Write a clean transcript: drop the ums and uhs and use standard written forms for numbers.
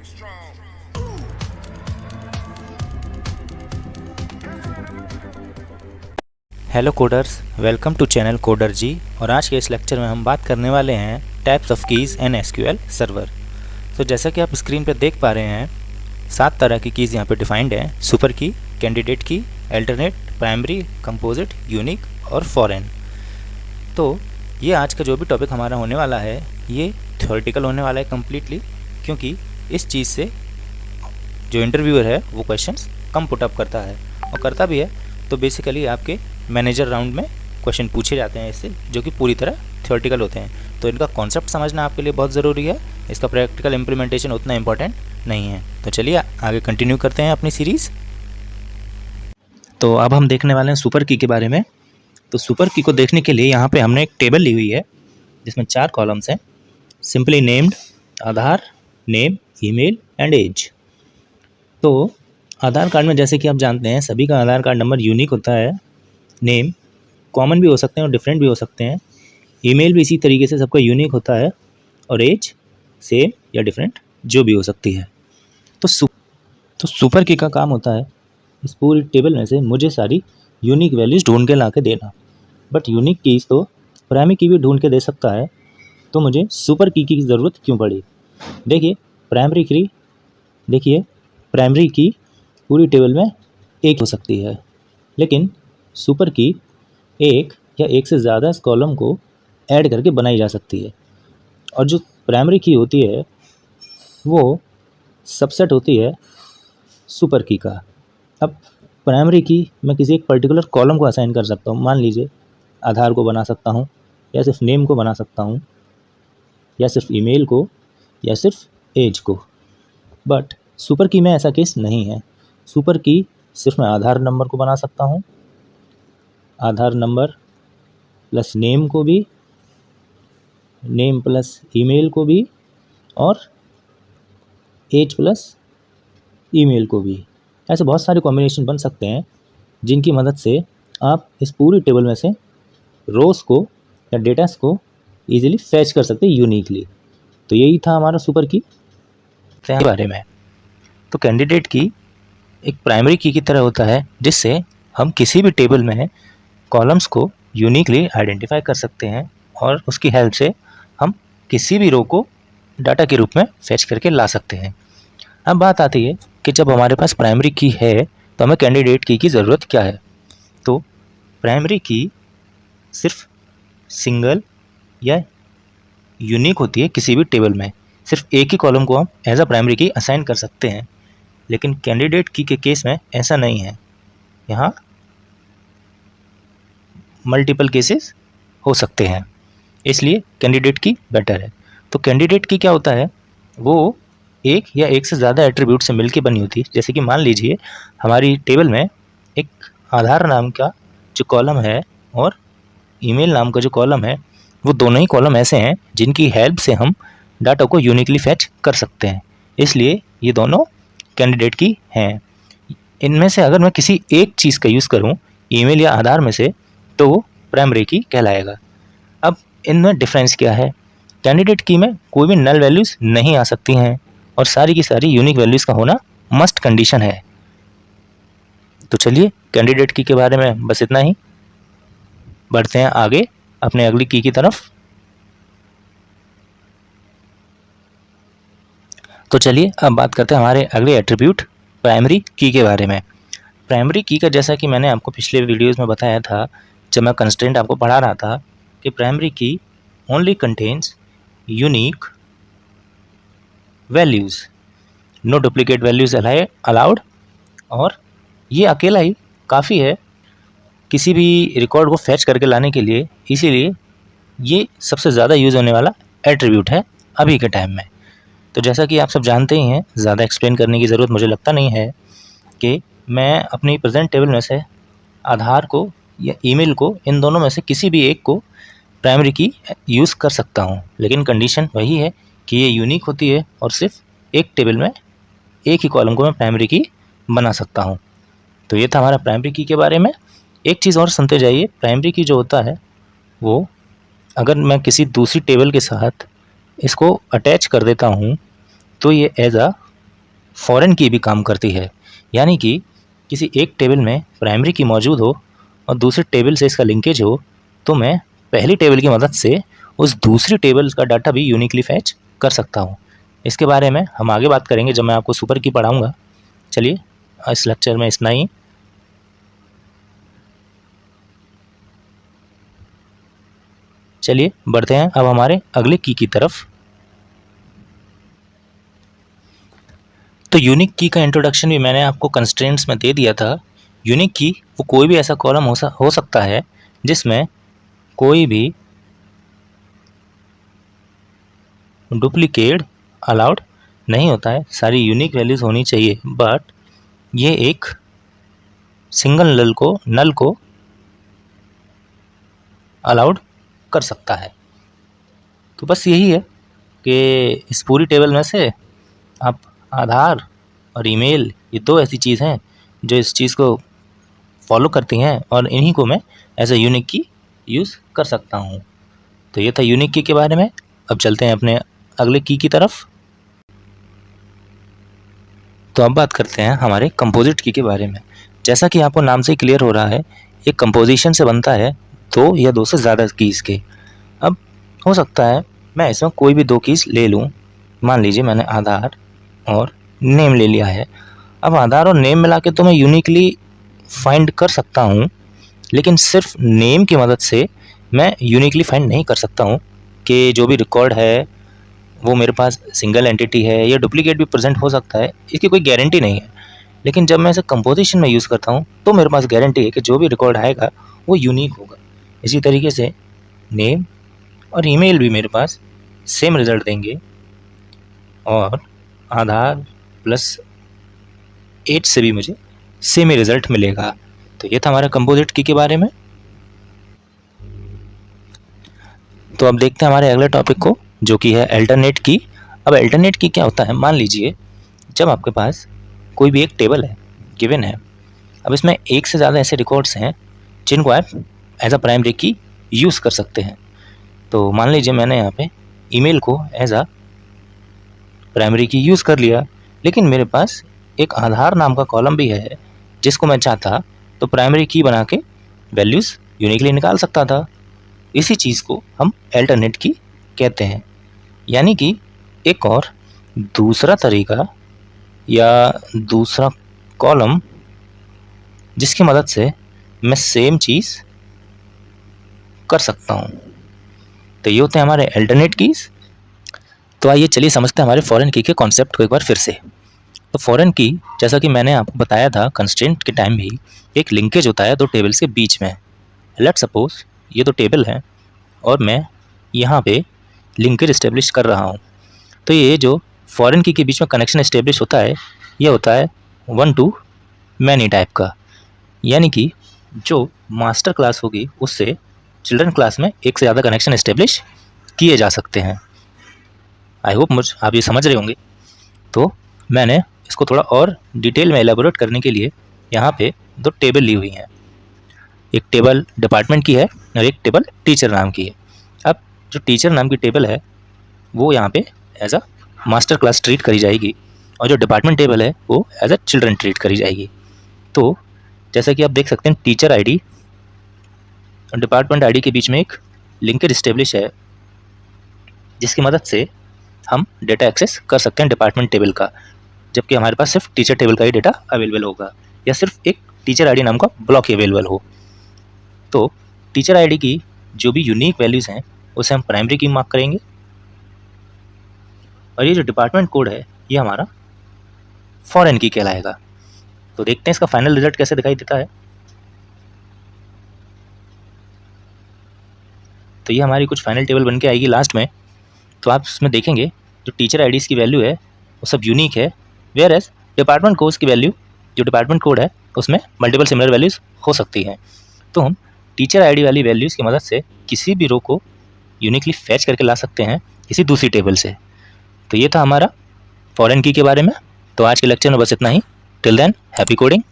Hello coders, welcome to channel coder ji. और आज के इस लेक्चर में हम बात करने वाले हैं types of keys in SQL server. तो जैसा कि आप स्क्रीन पर देख पा रहे हैं, 7 तरह की कीज़ यहाँ पे डिफाइंड हैं। सुपर की, कैंडिडेट की, अल्टरनेट, प्राइमरी, कंपोजिट, यूनिक और फॉरेन। तो ये आज का जो भी टॉपिक हमारा होने वाला है, ये थ्योरेटिकल होने वाला है कम्प्लीटली, क्योंकि इस चीज़ से जो इंटरव्यूअर है वो क्वेश्चंस कम पुटअप करता है और करता भी है। तो बेसिकली आपके मैनेजर राउंड में क्वेश्चन पूछे जाते हैं इससे, जो कि पूरी तरह थ्योरेटिकल होते हैं। तो इनका कॉन्सेप्ट समझना आपके लिए बहुत ज़रूरी है, इसका प्रैक्टिकल इम्प्लीमेंटेशन उतना इंपॉर्टेंट नहीं है। तो चलिए आगे कंटिन्यू करते हैं अपनी सीरीज़। तो अब हम देखने वाले हैं सुपर की के बारे में। तो सुपर की को देखने के लिए यहाँ पे हमने एक टेबल ली हुई है जिसमें 4 कॉलम्स हैं। Simply named, Aadhaar, name, email and age. तो आधार कार्ड में जैसे कि आप जानते हैं, सभी का आधार कार्ड नंबर यूनिक होता है। नेम कॉमन भी हो सकते हैं और डिफरेंट भी हो सकते हैं। ईमेल भी इसी तरीके से सबका यूनिक होता है और एज सेम या डिफरेंट जो भी हो सकती है। तो सुपर की का काम होता है इस पूरी टेबल में से मुझे सारी यूनिक वैल्यूज़ ढूंढ के ला के देना। बट यूनिक कीज़ तो प्राइमरी की भी ढूंढ के दे सकता है, तो मुझे सुपर की ज़रूरत क्यों पड़ी? देखिए प्राइमरी की पूरी टेबल में एक हो सकती है, लेकिन सुपर की एक या एक से ज़्यादा इस कॉलम को ऐड करके बनाई जा सकती है। और जो प्राइमरी की होती है वो सबसेट होती है सुपर की का। अब प्राइमरी की मैं किसी एक पर्टिकुलर कॉलम को असाइन कर सकता हूँ। मान लीजिए आधार को बना सकता हूँ, या सिर्फ नेम को बना सकता हूँ, या सिर्फ ईमेल को, या सिर्फ एज को। बट सुपर की में ऐसा केस नहीं है। सुपर की सिर्फ मैं आधार नंबर को बना सकता हूँ, आधार नंबर प्लस नेम को भी, नेम प्लस ईमेल को भी, और एज प्लस ईमेल को भी। ऐसे बहुत सारे कॉम्बिनेशन बन सकते हैं जिनकी मदद से आप इस पूरी टेबल में से रोज़ को या डेटास को इजीली फैच कर सकते हैं यूनिकली। तो यही था हमारा सुपर की के बारे में। तो कैंडिडेट की एक प्राइमरी की तरह होता है, जिससे हम किसी भी टेबल में कॉलम्स को यूनिकली आइडेंटिफाई कर सकते हैं और उसकी हेल्प से हम किसी भी रो को डाटा के रूप में फैच करके ला सकते हैं। अब बात आती है कि जब हमारे पास प्राइमरी की है तो हमें कैंडिडेट की ज़रूरत क्या है। तो प्राइमरी की सिर्फ सिंगल या यूनिक होती है किसी भी टेबल में। सिर्फ एक ही कॉलम को हम एज अ प्राइमरी की असाइन कर सकते हैं, लेकिन कैंडिडेट की के केस में ऐसा नहीं है। यहाँ मल्टीपल केसेस हो सकते हैं, इसलिए कैंडिडेट की बेटर है। तो कैंडिडेट की क्या होता है, वो एक या एक से ज़्यादा एट्रीब्यूट से मिलके बनी होती है। जैसे कि मान लीजिए हमारी टेबल में एक आधार नाम का जो कॉलम है और ईमेल नाम का जो कॉलम है, वो दोनों ही कॉलम ऐसे हैं जिनकी हेल्प से हम डाटा को यूनिकली फैच कर सकते हैं। इसलिए ये दोनों कैंडिडेट की हैं। इनमें से अगर मैं किसी एक चीज़ का यूज़ करूँ, ईमेल या आधार में से, तो वो प्राइमरी की कहलाएगा। अब इनमें डिफरेंस क्या है? कैंडिडेट की में कोई भी नल वैल्यूज़ नहीं आ सकती हैं और सारी की सारी यूनिक वैल्यूज़ का होना मस्ट कंडीशन है। तो चलिए कैंडिडेट की के बारे में बस इतना ही। बढ़ते हैं आगे अपने अगली की तरफ। तो चलिए अब बात करते हैं हमारे अगले एट्रीब्यूट प्राइमरी की के बारे में। प्राइमरी की का जैसा कि मैंने आपको पिछले वीडियोज़ में बताया था, जब मैं कंस्ट्रेंट आपको पढ़ा रहा था, कि प्राइमरी की only contains unique values, no duplicate values allowed. और ये अकेला ही काफ़ी है किसी भी रिकॉर्ड को फैच करके लाने के लिए। इसीलिए ये सबसे ज़्यादा यूज़ होने वाला एट्रीब्यूट है अभी के टाइम में। तो जैसा कि आप सब जानते ही हैं, ज़्यादा एक्सप्लेन करने की ज़रूरत मुझे लगता नहीं है कि मैं अपनी प्रेजेंट टेबल में से आधार को या ईमेल को, इन दोनों में से किसी भी एक को प्राइमरी की यूज़ कर सकता हूँ। लेकिन कंडीशन वही है कि ये यूनिक होती है और सिर्फ एक टेबल में एक ही कॉलम को मैं प्राइमरी की बना सकता हूँ। तो ये था हमारा प्राइमरी की के बारे में। एक चीज़ और सुनते जाइए, प्राइमरी की जो होता है वो अगर मैं किसी दूसरी टेबल के साथ इसको अटैच कर देता हूँ तो ये एज अ फॉरेन की भी काम करती है, यानी कि किसी एक टेबल में प्राइमरी की मौजूद हो और दूसरे टेबल से इसका लिंकेज हो, तो मैं पहली टेबल की मदद से उस दूसरी टेबल का डाटा भी यूनिकली फैच कर सकता हूँ। इसके बारे में हम आगे बात करेंगे जब मैं आपको सुपर की पढ़ाऊँगा। चलिए इस लेक्चर में इतना ही। चलिए बढ़ते हैं अब हमारे अगले की तरफ। तो यूनिक की का इंट्रोडक्शन भी मैंने आपको कंस्ट्रेंट्स में दे दिया था। यूनिक की वो कोई भी ऐसा कॉलम हो सकता है जिसमें कोई भी डुप्लीकेट अलाउड नहीं होता है, सारी यूनिक वैल्यूज़ होनी चाहिए, बट ये एक सिंगल नल को अलाउड कर सकता है। तो बस यही है कि इस पूरी टेबल में से आप आधार और ईमेल, ये दो ऐसी चीज़ हैं जो इस चीज़ को फॉलो करती हैं और इन्हीं को मैं एज ए यूनिक की यूज़ कर सकता हूँ। तो ये था यूनिक की के बारे में। अब चलते हैं अपने अगले की तरफ। तो अब बात करते हैं हमारे कंपोजिट की के बारे में। जैसा कि आपको नाम से ही क्लियर हो रहा है, ये कंपोजिशन से बनता है दो या दो से ज़्यादा कीज़ के। अब हो सकता है मैं इसमें कोई भी दो कीज़ ले लूँ। मान लीजिए मैंने आधार और नेम ले लिया है। अब आधार और नेम मिला के तो मैं यूनिकली फाइंड कर सकता हूँ, लेकिन सिर्फ नेम की मदद से मैं यूनिकली फाइंड नहीं कर सकता हूँ कि जो भी रिकॉर्ड है वो मेरे पास सिंगल एंटिटी है या डुप्लीकेट भी प्रेजेंट हो सकता है, इसकी कोई गारंटी नहीं है। लेकिन जब मैं इसे कंपोजिशन में यूज़ करता हूँ तो मेरे पास गारंटी है कि जो भी रिकॉर्ड आएगा वो यूनिक होगा। इसी तरीके से नेम और ईमेल भी मेरे पास सेम रिज़ल्ट देंगे और आधार प्लस 8 से भी मुझे सेम ही रिज़ल्ट मिलेगा। तो ये था हमारा कंपोजिट की के बारे में। तो अब देखते हैं हमारे अगले टॉपिक को, जो कि है अल्टरनेट की। अब अल्टरनेट की क्या होता है, मान लीजिए जब आपके पास कोई भी एक टेबल है गिवन है, अब इसमें एक से ज़्यादा ऐसे रिकॉर्ड्स हैं जिनको आप एज अ प्राइमरी की यूज़ कर सकते हैं। तो मान लीजिए मैंने यहाँ पे ईमेल को एज अ प्राइमरी की यूज़ कर लिया, लेकिन मेरे पास एक आधार नाम का कॉलम भी है जिसको मैं चाहता तो प्राइमरी की बना के वैल्यूज़ यूनिकली निकाल सकता था। इसी चीज़ को हम अल्टरनेट की कहते हैं, यानी कि एक और दूसरा तरीका या दूसरा कॉलम जिसकी मदद से मैं सेम चीज़ कर सकता हूँ। तो ये होते हैं हमारे अल्टरनेट कीज़। तो आइए चलिए समझते हैं हमारे फॉरेन की के कॉन्सेप्ट को एक बार फिर से। तो फॉरेन की, जैसा कि मैंने आपको बताया था कंस्ट्रेंट के टाइम भी, एक लिंकेज होता है दो टेबल्स के बीच में। लेट्स सपोज ये दो टेबल हैं और मैं यहाँ पे लिंकेज इस्टेब्लिश कर रहा हूँ। तो ये जो फॉरेन की के बीच में कनेक्शन इस्टेब्लिश होता है, ये होता है 1 to many टाइप का, यानी कि जो मास्टर क्लास होगी उससे चिल्ड्रन क्लास में एक से ज़्यादा कनेक्शन इस्टेब्लिश किए जा सकते हैं। आई होप आप ये समझ रहे होंगे। तो मैंने इसको थोड़ा और डिटेल में एलेबोरेट करने के लिए यहाँ पे दो टेबल ली हुई हैं। एक टेबल डिपार्टमेंट की है और एक टेबल टीचर नाम की है। अब जो टीचर नाम की टेबल है वो यहाँ पे as a master class treat करी जाएगी और जो डिपार्टमेंट टेबल है वो एज अ चिल्ड्रन ट्रीट करी जाएगी। तो जैसा कि आप देख सकते हैं टीचर आईडी और डिपार्टमेंट आईडी के बीच में एक लिंकेज इस्टेब्लिश है जिसकी मदद से हम डेटा एक्सेस कर सकते हैं डिपार्टमेंट टेबल का, जबकि हमारे पास सिर्फ टीचर टेबल का ही डेटा अवेलेबल होगा या सिर्फ एक टीचर आईडी नाम का ब्लॉक ही अवेलेबल हो। तो टीचर आईडी की जो भी यूनिक वैल्यूज़ हैं उसे हम प्राइमरी की मार्क करेंगे और ये जो डिपार्टमेंट कोड है ये हमारा फॉरेन की कहलाएगा। तो देखते हैं इसका फाइनल रिजल्ट कैसे दिखाई देता है। तो ये हमारी कुछ फाइनल टेबल बन के आएगी लास्ट में। तो आप इसमें देखेंगे जो टीचर आईडीज़ की वैल्यू है वो सब यूनिक है, वेयर एज डिपार्टमेंट कोड्स की वैल्यू, जो डिपार्टमेंट कोड है उसमें मल्टीपल सिमिलर वैल्यूज़ हो सकती हैं। तो हम टीचर आईडी वाली वैल्यूज़ की मदद से किसी भी रो को यूनिकली फैच करके ला सकते हैं किसी दूसरी टेबल से। तो ये था हमारा फॉरेन की के बारे में। तो आज के लेक्चर में बस इतना ही। Till then happy coding.